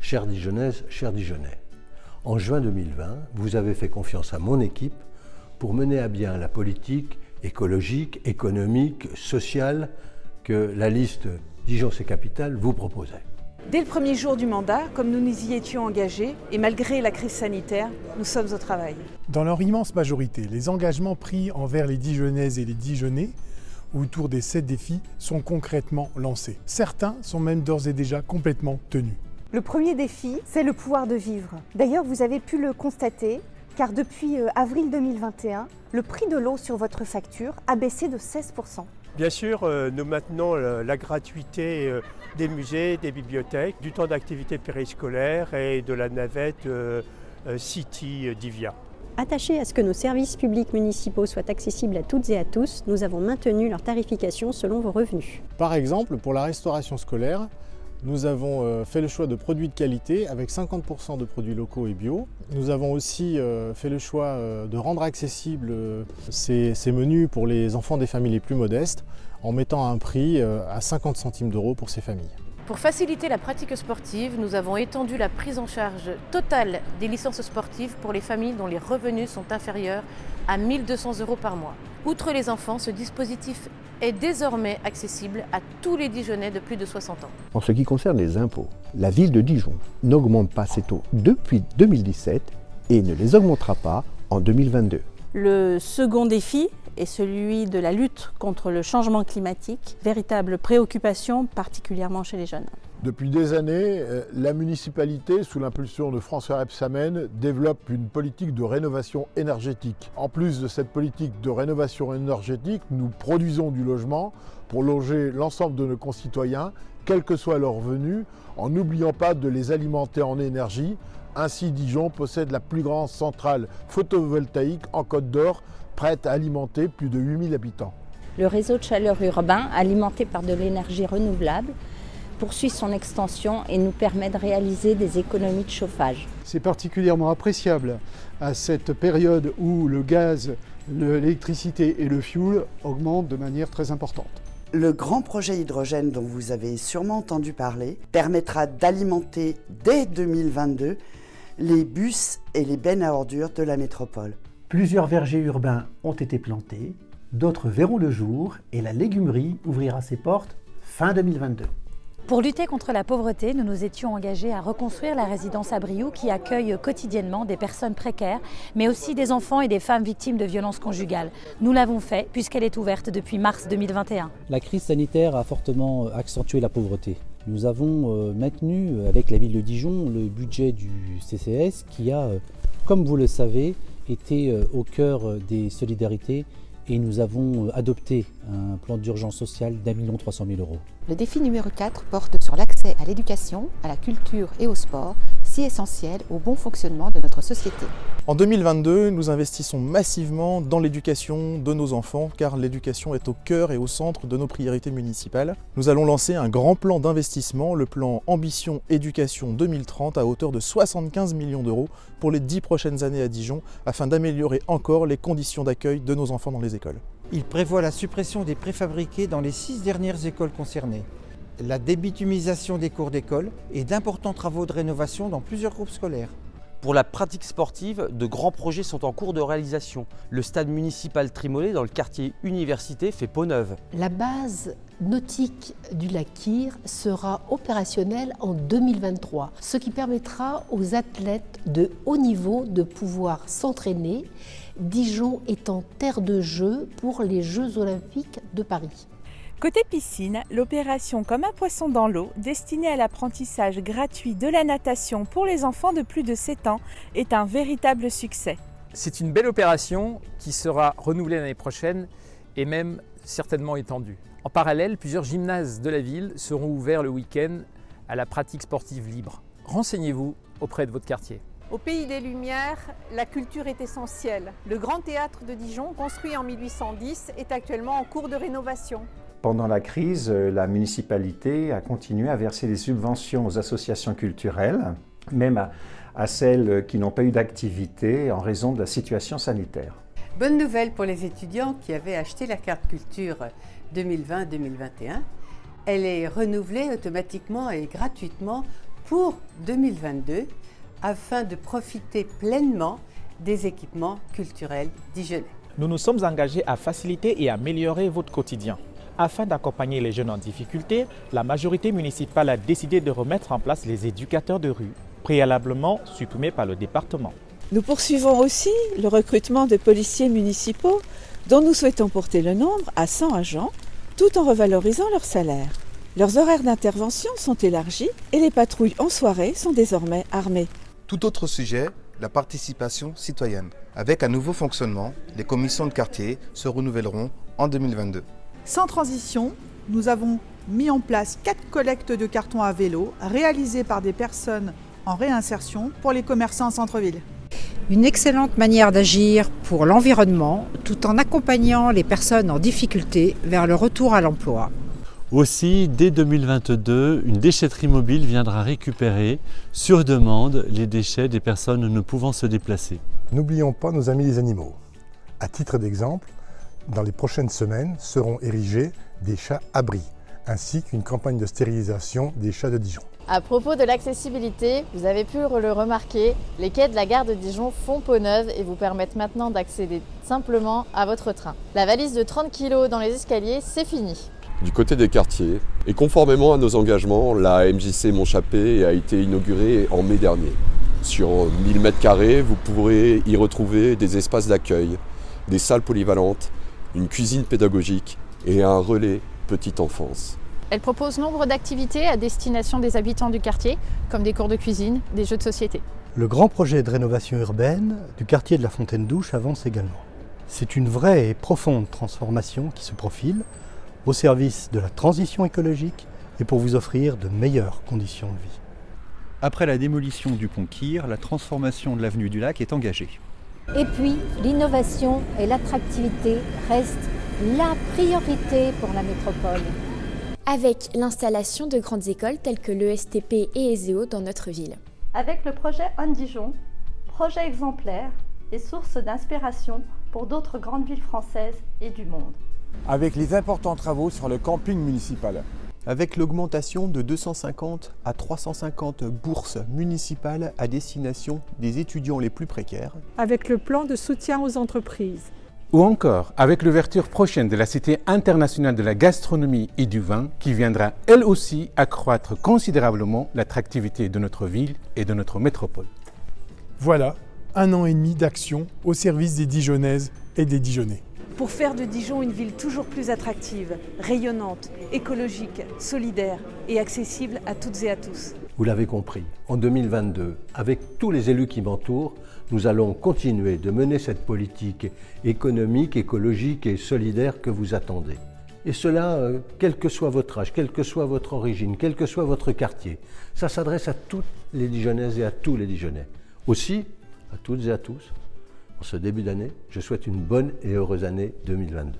Chères Dijonnaises, chers Dijonnais, en juin 2020, vous avez fait confiance à mon équipe pour mener à bien la politique écologique, économique, sociale que la liste Dijon c'est capitale vous proposait. Dès le premier jour du mandat, comme nous nous y étions engagés, et malgré la crise sanitaire, nous sommes au travail. Dans leur immense majorité, les engagements pris envers les Dijonnaises et les Dijonnais autour des 7 défis sont concrètement lancés. Certains sont même d'ores et déjà complètement tenus. Le premier défi, c'est le pouvoir de vivre. D'ailleurs, vous avez pu le constater, car depuis avril 2021, le prix de l'eau sur votre facture a baissé de 16%. Bien sûr, nous maintenons la gratuité des musées, des bibliothèques, du temps d'activité périscolaire et de la navette City Divia. Attachés à ce que nos services publics municipaux soient accessibles à toutes et à tous, nous avons maintenu leur tarification selon vos revenus. Par exemple, pour la restauration scolaire, nous avons fait le choix de produits de qualité avec 50% de produits locaux et bio. Nous avons aussi fait le choix de rendre accessibles ces menus pour les enfants des familles les plus modestes en mettant un prix à 50 centimes d'euros pour ces familles. Pour faciliter la pratique sportive, nous avons étendu la prise en charge totale des licences sportives pour les familles dont les revenus sont inférieurs à 1 200 € par mois. Outre les enfants, ce dispositif est désormais accessible à tous les Dijonnais de plus de 60 ans. En ce qui concerne les impôts, la ville de Dijon n'augmente pas ses taux depuis 2017 et ne les augmentera pas en 2022. Le second défi est celui de la lutte contre le changement climatique, véritable préoccupation particulièrement chez les jeunes. Depuis des années, la municipalité, sous l'impulsion de François Rebsamen, développe une politique de rénovation énergétique. En plus de cette politique de rénovation énergétique, nous produisons du logement pour loger l'ensemble de nos concitoyens, quels que soient leurs revenus, en n'oubliant pas de les alimenter en énergie. Ainsi, Dijon possède la plus grande centrale photovoltaïque en Côte d'Or, prête à alimenter plus de 8000 habitants. Le réseau de chaleur urbain, alimenté par de l'énergie renouvelable, poursuit son extension et nous permet de réaliser des économies de chauffage. C'est particulièrement appréciable à cette période où le gaz, l'électricité et le fioul augmentent de manière très importante. Le grand projet hydrogène dont vous avez sûrement entendu parler permettra d'alimenter dès 2022 les bus et les bennes à ordures de la métropole. Plusieurs vergers urbains ont été plantés, d'autres verront le jour et la légumerie ouvrira ses portes fin 2022. Pour lutter contre la pauvreté, nous nous étions engagés à reconstruire la résidence à Brioude qui accueille quotidiennement des personnes précaires, mais aussi des enfants et des femmes victimes de violences conjugales. Nous l'avons fait puisqu'elle est ouverte depuis mars 2021. La crise sanitaire a fortement accentué la pauvreté. Nous avons maintenu avec la ville de Dijon le budget du CCS qui a, comme vous le savez, été au cœur des solidarités et nous avons adopté un plan d'urgence sociale d'1 300 000 €. Le défi numéro 4 porte sur l'accès à l'éducation, à la culture et au sport, si essentiel au bon fonctionnement de notre société. En 2022, nous investissons massivement dans l'éducation de nos enfants, car l'éducation est au cœur et au centre de nos priorités municipales. Nous allons lancer un grand plan d'investissement, le plan Ambition Éducation 2030, à hauteur de 75 millions d'euros pour les 10 prochaines années à Dijon, afin d'améliorer encore les conditions d'accueil de nos enfants dans les écoles. Il prévoit la suppression des préfabriqués dans les 6 dernières écoles concernées, la débitumisation des cours d'école et d'importants travaux de rénovation dans plusieurs groupes scolaires. Pour la pratique sportive, de grands projets sont en cours de réalisation. Le stade municipal Trimollet dans le quartier Université fait peau neuve. La base nautique du lac Kyr sera opérationnelle en 2023, ce qui permettra aux athlètes de haut niveau de pouvoir s'entraîner, Dijon étant terre de jeu pour les Jeux Olympiques de Paris. Côté piscine, l'opération Comme un poisson dans l'eau, destinée à l'apprentissage gratuit de la natation pour les enfants de plus de 7 ans, est un véritable succès. C'est une belle opération qui sera renouvelée l'année prochaine et même certainement étendue. En parallèle, plusieurs gymnases de la ville seront ouverts le week-end à la pratique sportive libre. Renseignez-vous auprès de votre quartier. Au pays des Lumières, la culture est essentielle. Le Grand Théâtre de Dijon, construit en 1810, est actuellement en cours de rénovation. Pendant la crise, la municipalité a continué à verser des subventions aux associations culturelles, même à celles qui n'ont pas eu d'activité en raison de la situation sanitaire. Bonne nouvelle pour les étudiants qui avaient acheté la carte culture 2020-2021. Elle est renouvelée automatiquement et gratuitement pour 2022 afin de profiter pleinement des équipements culturels dijonnais. Nous nous sommes engagés à faciliter et améliorer votre quotidien. Afin d'accompagner les jeunes en difficulté, la majorité municipale a décidé de remettre en place les éducateurs de rue, préalablement supprimés par le département. Nous poursuivons aussi le recrutement de policiers municipaux dont nous souhaitons porter le nombre à 100 agents tout en revalorisant leur salaire. Leurs horaires d'intervention sont élargis et les patrouilles en soirée sont désormais armées. Tout autre sujet, la participation citoyenne. Avec un nouveau fonctionnement, les commissions de quartier se renouvelleront en 2022. Sans transition, nous avons mis en place 4 collectes de cartons à vélo réalisées par des personnes en réinsertion pour les commerçants en centre-ville. Une excellente manière d'agir pour l'environnement tout en accompagnant les personnes en difficulté vers le retour à l'emploi. Aussi, dès 2022, une déchetterie mobile viendra récupérer sur demande les déchets des personnes ne pouvant se déplacer. N'oublions pas nos amis les animaux. À titre d'exemple, dans les prochaines semaines seront érigés des chats abris, ainsi qu'une campagne de stérilisation des chats de Dijon. À propos de l'accessibilité, vous avez pu le remarquer, les quais de la gare de Dijon font peau neuve et vous permettent maintenant d'accéder simplement à votre train. La valise de 30 kg dans les escaliers, c'est fini. Du côté des quartiers, et conformément à nos engagements, la MJC Montchappé a été inaugurée en mai dernier. Sur 1000 m², vous pourrez y retrouver des espaces d'accueil, des salles polyvalentes, une cuisine pédagogique et un relais petite enfance. Elle propose nombre d'activités à destination des habitants du quartier, comme des cours de cuisine, des jeux de société. Le grand projet de rénovation urbaine du quartier de la Fontaine-Douche avance également. C'est une vraie et profonde transformation qui se profile au service de la transition écologique et pour vous offrir de meilleures conditions de vie. Après la démolition du pont Quire, la transformation de l'avenue du Lac est engagée. Et puis, l'innovation et l'attractivité restent la priorité pour la métropole. Avec l'installation de grandes écoles telles que l'ESTP et ESEO dans notre ville. Avec le projet On Dijon, projet exemplaire et source d'inspiration pour d'autres grandes villes françaises et du monde. Avec les importants travaux sur le camping municipal. Avec l'augmentation de 250 à 350 bourses municipales à destination des étudiants les plus précaires. Avec le plan de soutien aux entreprises. Ou encore avec l'ouverture prochaine de la Cité internationale de la gastronomie et du vin qui viendra elle aussi accroître considérablement l'attractivité de notre ville et de notre métropole. Voilà, 1 an et demi d'action au service des Dijonnaises et des Dijonnais. Pour faire de Dijon une ville toujours plus attractive, rayonnante, écologique, solidaire et accessible à toutes et à tous. Vous l'avez compris, en 2022, avec tous les élus qui m'entourent, nous allons continuer de mener cette politique économique, écologique et solidaire que vous attendez. Et cela, quel que soit votre âge, quelle que soit votre origine, quel que soit votre quartier. Ça s'adresse à toutes les Dijonnaises et à tous les Dijonnais. Aussi, à toutes et à tous, en ce début d'année, je souhaite une bonne et heureuse année 2022.